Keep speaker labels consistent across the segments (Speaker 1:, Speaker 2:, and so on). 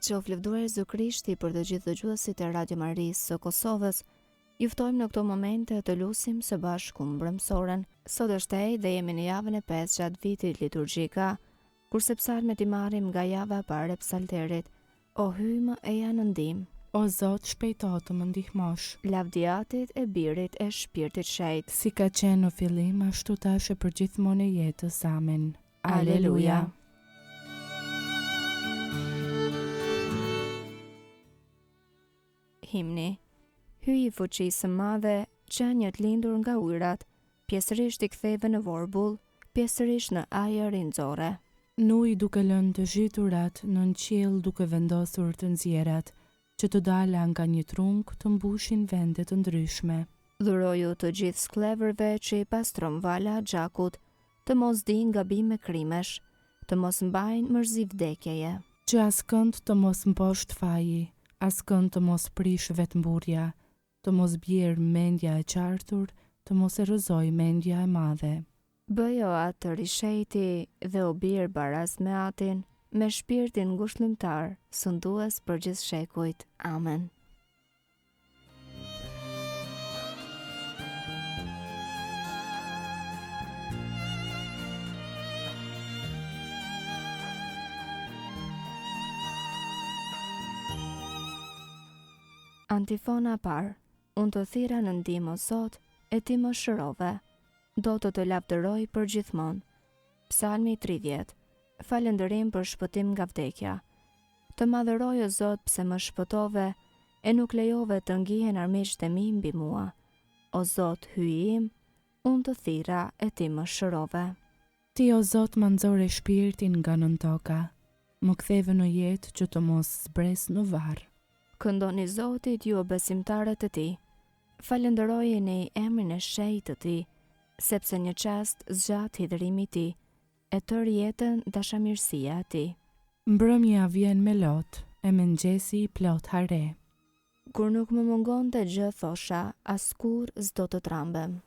Speaker 1: Qof lëvduar Jezu Krishti për të gjithë dëgjuesit e Radio Marisë së Kosovës. Ju ftojmë në këto momente të lusim së bashku mbrëmsoren. Sot është ej dhe jemi në javën e 5 gjatë vitit liturgjika, kurse psalmet i marrim nga java e parë e psalterit. O hymë eja në ndihmë,
Speaker 2: O Zot, shpejto të më ndihmosh.
Speaker 1: lavdiatit e birit e shpirtit shejt.
Speaker 2: Si ka qenë në fillim, ashtu tash e për gjithmonë e jetës. Amen.
Speaker 1: Aleluja. Himni. Hyj i fuqisë së madhe, qenjët lindur nga ujrat, pjesërisht i ktheve në vorbull, pjesërisht në ajër rinxore.
Speaker 2: Nuj duke lënë të zhyturat, nën qiell duke vendosur të nxjerrat, që të dala nga një trung të mbushin vende të ndryshme.
Speaker 1: Dhuroju të gjithë sklevërve që i pastron vala gjakut, të mos dinë gabime krimesh, të mos mbajnë mërzi vdekjeje.
Speaker 2: Që askënd të mos mposht faji, askënd të mos prish vetmburja, të mos bjerë mendja e qartur, të mos erëzoj mendja e madhe.
Speaker 1: Bëjo atë të rishejti dhe u birë baraz me atin, me shpirtin ngushëllimtar, sundues për gjithë shekujt. Amen. Antifona parë. Unë të thira në ndihmë o Zot, e ti më shërove. Do të lavdëroj për gjithmonë. Psalmi 30. Falënderim për shpëtim nga vdekja. Të madhëroj o Zot pse më shpëtove, e nuk lejove të ngihen armiqtë e mi mbi mua. O Zot, hyji im, unë të thira e ti më shërove.
Speaker 2: Ti o Zot më nxore shpirtin nga nën toka, më ktheve në jetë që të mos zbres në varr.
Speaker 1: Këndoni Zotit ju o besimtarët e ti. Falënderojeni emrin e shenjtë të ti, sepse një çast zgjat hidhërimi i ti, e tërë jetën dashamirësia e ti.
Speaker 2: Mbrëmja vjen me lot, e mëngjesi i plot hare.
Speaker 1: Kur nuk më mungonte gjë thosha, askur s'do të trambem.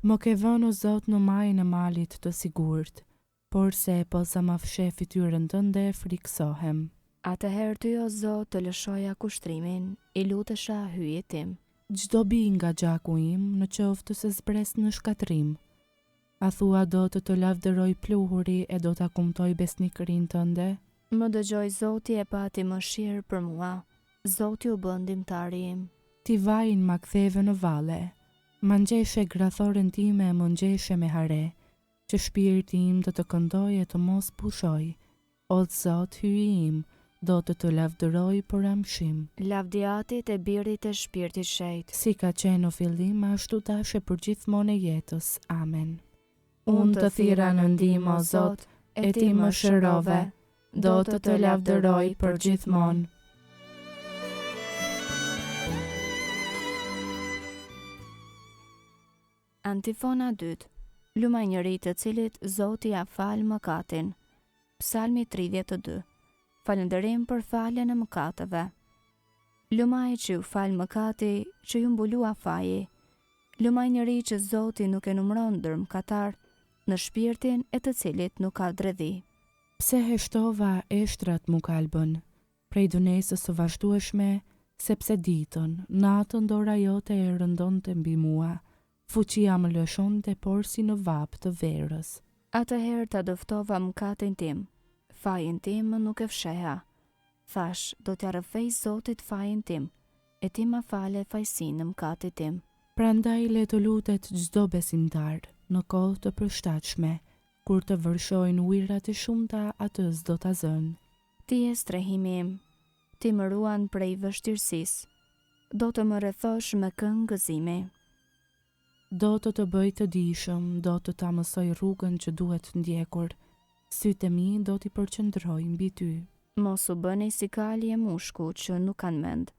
Speaker 2: Më ke vënë o Zot në majën e malit të sigurt, por se posa ma fshe fytyrën tënde friksohem.
Speaker 1: Atëherë ty o Zot të lëshoja kushtrimin, i lutesha hyjit tim.
Speaker 2: Gjdo bi nga gjaku im në qoftë se zbres në shkatrim. A thua do të lavdëroj pluhuri e do të kumtoj besnikërin tënde?
Speaker 1: Më dëgjoj Zoti e pati mëshirë për mua. Zoti u bë ndihmtari im.
Speaker 2: Ti vajin ma ktheve në vale, ma ngjeshe grathoren time e më ngjeshe me hare, që shpirti im do të këndoj e të mos pushoj. O Zot, hyji im, do të lavdëroj për amshim.
Speaker 1: Lavdiatit e birit e shpirtit shejt.
Speaker 2: Si ka qenë në fillim, ashtu tash e për gjithmonë e jetës. Amen.
Speaker 1: Unë të thira në ndihmë o Zot, e ti më shërove, do të lavdëroj për gjithmonë. Antifona 2. Lumajnëri të cilit Zoti ja fal mëkatin. Psalmi 32. Falënderim për faljen e mëkateve. Lumaj që ju fal mëkati, që ju mbulua faji. Lumajnëri që Zoti nuk e numëron ndër mëkatar, në shpirtin e të cilit nuk ka dredhi.
Speaker 2: Pse heshtova eshtrat mu kalbën, prej dënesës së vazhdueshme, sepse ditën, natën dora jote e rëndon të mbi mua, fuqia më lëshonte por si në vap të verës.
Speaker 1: Atëherë ta dëftova mëkatin tim, fajin tim nuk e fsheha. Thash, do t'ja rrëfej Zotit fajin tim, e ti ma fale fajsinë në mëkatit tim.
Speaker 2: Prandaj le të lutet çdo besimtar në kohë të përshtatshme, kur të vërshojnë ujërat e shumta, atë s'do ta zënë.
Speaker 1: Ti je strehimi im, ti më ruan prej vështirësisë, do të më rrethosh me këngë gëzimi.
Speaker 2: Do të bëj të dijshëm, do të ta mësoj rrugën që duhet ndjekur, sytë e mi do t'i përqendroj mbi ty.
Speaker 1: Mos u bëni si kali e mushku që nuk kanë mend,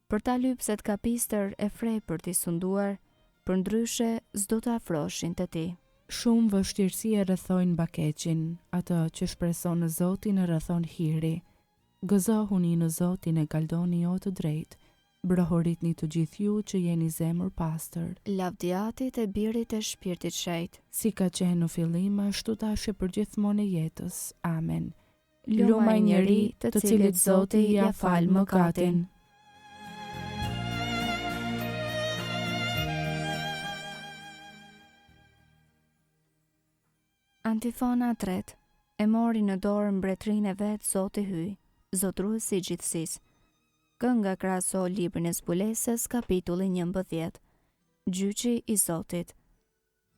Speaker 1: për ta lypset kapistër e frej për t'i sunduar, për ndryshe s'do të afroshin të ti.
Speaker 2: Shumë vështirësi e rrethojnë bakeqin, atë që shpreson në Zotin e rrethon hiri. Gëzohuni në Zotin e kaldoni o të drejtë, brohoritni të gjithë ju që jeni zemër pastër.
Speaker 1: Lavdiatit e birit e shpirtit shejt.
Speaker 2: Si ka qenë në fillim, ashtu tash e për gjithmonë e jetës. Amen.
Speaker 1: lumaj njeri të cilit Zoti ja fal mëkatin. Antifona 3. E mori në dorë mbretërinë e vet Zoti hyj, Zotruesi i gjithësisë. Kënga krahaso librin e zbulesës, kapitulli 11. Gjyqi i Zotit.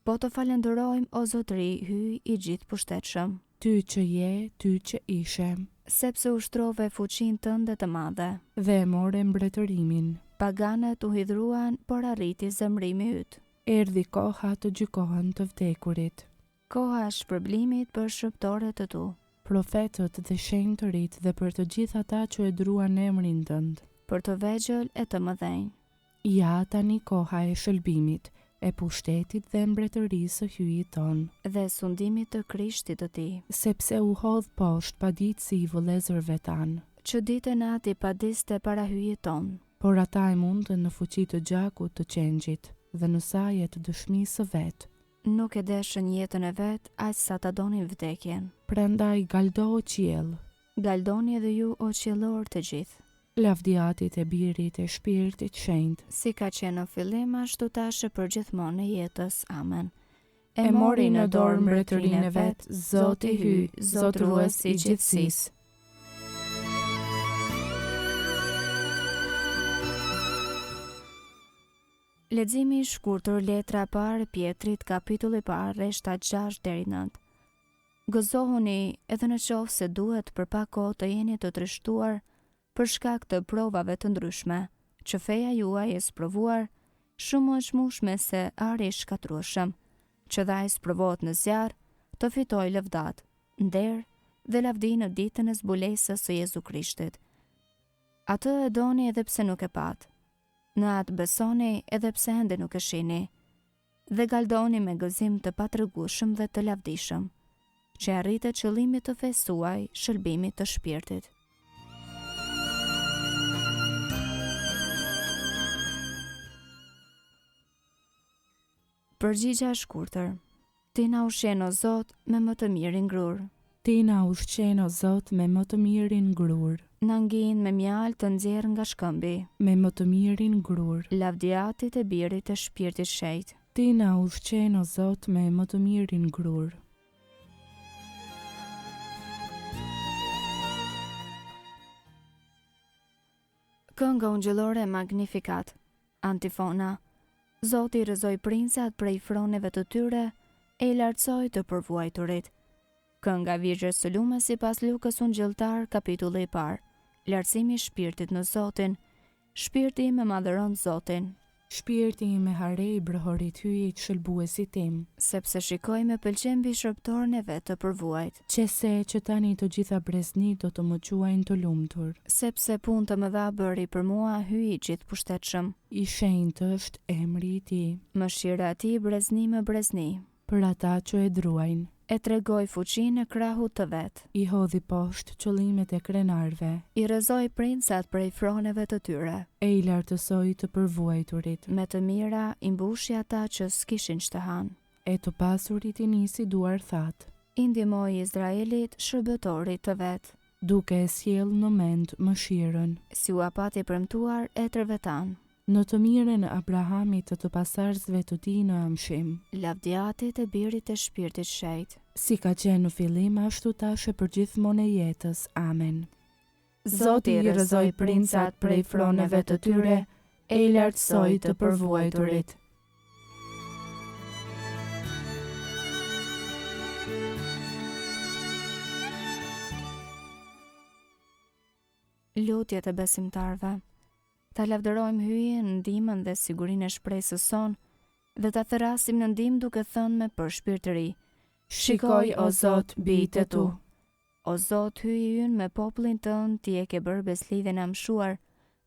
Speaker 1: Po të falenderojmë o Zotri, hyj i gjithë pushtetshëm.
Speaker 2: Ty që je, ty që ishe,
Speaker 1: Sepse ushtrove fuqinë tënde të madhe.
Speaker 2: dhe e more mbretërimin.
Speaker 1: Paganët u hidhruan, por arriti zemrimi yt.
Speaker 2: Erdhi koha të gjykohen të vdekurit.
Speaker 1: Koha e shpërblimit për shërptorët të tu.
Speaker 2: Profetët dhe shenjtërit dhe për të gjithë ata që e druan emrin tënd.
Speaker 1: Për të vegjël e të mëdhenj.
Speaker 2: Ja tani koha e shëlbimit, e pushtetit dhe mbretërisë së hyjit ton.
Speaker 1: Dhe sundimit të Krishtit të tij.
Speaker 2: Sepse u hodh poshtë paditësi i vëllezërve tan.
Speaker 1: Që ditën ati padiste para hyjit ton.
Speaker 2: Por ata e mundën në fuqi të gjakut të qengjit dhe në saje të dëshmisë së vet.
Speaker 1: Nuk e deshën jetën e vet, aq sa ta donin vdekjen.
Speaker 2: Prandaj galdo o qiell,
Speaker 1: Galdoni edhe ju o qiellor të gjithë.
Speaker 2: lavdiatit e birit e shpirtit shenjtë.
Speaker 1: Si ka qenë në fillim, ashtu tash e përgjithmonë në jetës. Amen.
Speaker 2: E mori në dorë mbretërinë e vet, Zoti hyj, Zotruesi i gjithësisë.
Speaker 1: Leximi i shkurtër, letra e parë e Pjetrit, kapitulli i parë, rreshta 6 deri 9. Gëzohuni edhe në qoftë se duhet për pak kohë të jeni të trishtuar për shkak të provave të ndryshme, që feja juaj e sprovuar shumë është mushme se ari i shkatrueshëm, që dha i sprovohet në zjarr, të fitoj lëvdat, nder dhe lavdi në ditën e zbulesës së Jezu Krishtit. Atë e doni edhe pse nuk e pat. Në atë besoni edhe pse ende nuk e shihni, dhe galdoni me gëzim të patregueshëm dhe të lavdishëm, që arritet qëllimit të fesë suaj, shëlbimit të shpirtit. Përgjigja e shkurtër. Ti na ushqen o Zot me më të mirin ngrur.
Speaker 2: Ti na ushqen o Zot me më të mirin ngrur,
Speaker 1: Na ngin me mjalë të nxjerrë nga shkëmbi,
Speaker 2: me më të mirin ngrur.
Speaker 1: lavdiatit e birit të shpirtit shejt.
Speaker 2: Ti na ushqen o Zot me më të mirin ngrur.
Speaker 1: Kënga ungjëllore Magnificat. Antifona. Zoti i rrëzoi princat prej froneve të tyre e i lartësoi të përvuajturit. Kënga Virgjës së Lume sipas Lukës ungjëlltar, kapitulli i parë. Lartësimi i shpirtit në Zotin. Shpirti im e madhëron Zotin,
Speaker 2: Shpirti im e harej brohorit hyjit shëlbuesit tim,
Speaker 1: sepse shikoj me pëlqen mbi shërptorën e vet të përvuajt,
Speaker 2: qese që tani të gjitha breznit do të më quajnë të lumtur.
Speaker 1: sepse punë të mëdha bëri për mua, hyi i gjithë pushtetshëm.
Speaker 2: I shenjtë është emri i tij,
Speaker 1: Mëshira e tij brezni me brezni.
Speaker 2: për ata që e druajnë.
Speaker 1: E tregoi fuqinë e krahut të vet.
Speaker 2: I hodhi poshtë qëllimet e krenarve,
Speaker 1: I rrëzoi princat prej froneve të tyre.
Speaker 2: e i lartësoi të përvuajturit,
Speaker 1: Me të mira i mbushi ata që s'kishin shtëhan.
Speaker 2: e të pasurit i nisi duar thatë,
Speaker 1: I ndihmoi Izraelit, shërbëtorit të vet,
Speaker 2: duke e sjell në mend mëshirën,
Speaker 1: si u apati premtuar etërve tan,
Speaker 2: në të mirën e Abrahamit të pasarzve të tij në amshim,
Speaker 1: lavdiatit e birit të shpirtit shejt.
Speaker 2: si ka qenë në fillim ashtu tash e përgjithmonë e jetës. Amen.
Speaker 1: Zoti i rrëzoi princat prej froneve të tyre
Speaker 2: e i lartësoi të përvuajturit.
Speaker 1: Lutjet e besimtarve. Ta lavdërojmë hyjen, ndihmën dhe sigurinë e shpresës son, dhe ta therasim në ndihmë duke thënë me përshpirtëri:
Speaker 2: Shikoj o Zot bijtë e tu.
Speaker 1: O Zot, hyji ynë me popullin tënd, ti e ke bërë beslidhen e mshuar,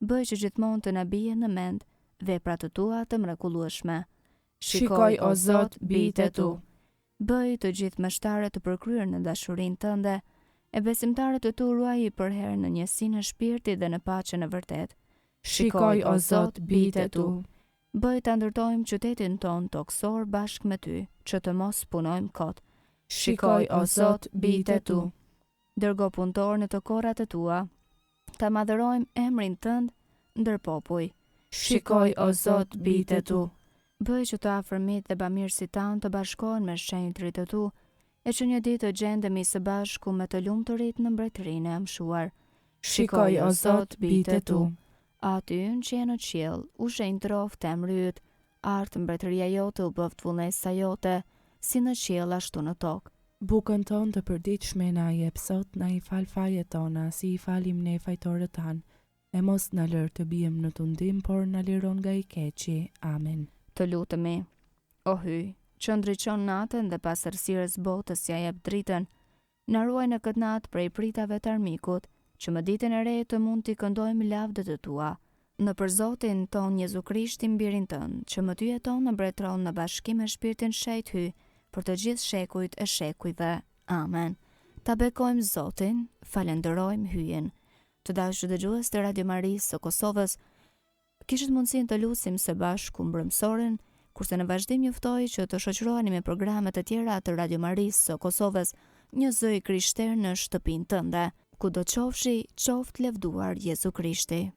Speaker 1: bëj që gjithmonë të na bie në mend veprat të tua të mrekullueshme.
Speaker 2: Shikoj o Zot bijtë e tu.
Speaker 1: Bëj të gjithë mështarët të përkryer në dashurinë tënde, e besimtarët të tu ruaji për herë në njësinë e shpirtit dhe në paqen e vërtet.
Speaker 2: Shikoj o Zot bijtë e tu.
Speaker 1: Bëj ta ndërtojmë qytetin ton toksor bashkë me ty, që të mos punojmë kot.
Speaker 2: Shikoj o Zot bijtë e tu.
Speaker 1: Dërgo punëtor në të korrat e tua, ta madhërojmë emrin tënd ndër popuj.
Speaker 2: Shikoj o Zot bijtë e tu.
Speaker 1: Bëj që të afërmit dhe bamirësit tanë të bashkohen me shenjtrit e tu, e që një ditë të gjendemi së bashku me të lumturit në mbretërinë e mshuar.
Speaker 2: Shikoj o Zot bijtë e tu.
Speaker 1: Aty që je në qiell, u shenjë troftë emri yt, art mbretëria jote u bëft vullnesa jote, si në qiell ashtu në tokë.
Speaker 2: Bukën tonë të përditshme na i jep sot, na i fal fajet tona, si i falim ne fajtorët tanë, e mos na lër të bijem në tundim, por na liron nga i keqi. Amen.
Speaker 1: Të lutemi. O hyj, që ndriçon natën dhe pas errësirës botës ja jep dritën, na ruaj në këtë natë prej pritave të armikut, që më ditën e re të mund t'i këndojmë lavdët e tua. Në për Zotin ton Jezu Krishtin birin tënd, që më ty jeton në mbretëron në bashkim me Shpirtin Shejt hyj, për të gjithë shekujt e shekujve. Amen. Ta bekojmë Zotin, falenderojmë hyjen. Të dashur dëgjues të Radio Marisë së Kosovës, kishit mundësinë të lutim së bashku mbrëmsorën, kurse në vazhdim ju ftoj që të shoqëroheni me programet e tjera të Radio Marisë së Kosovës, një zë i krishter në shtëpinë tënde. Kudo qofshi, qoftë levduar Jezu Krishti.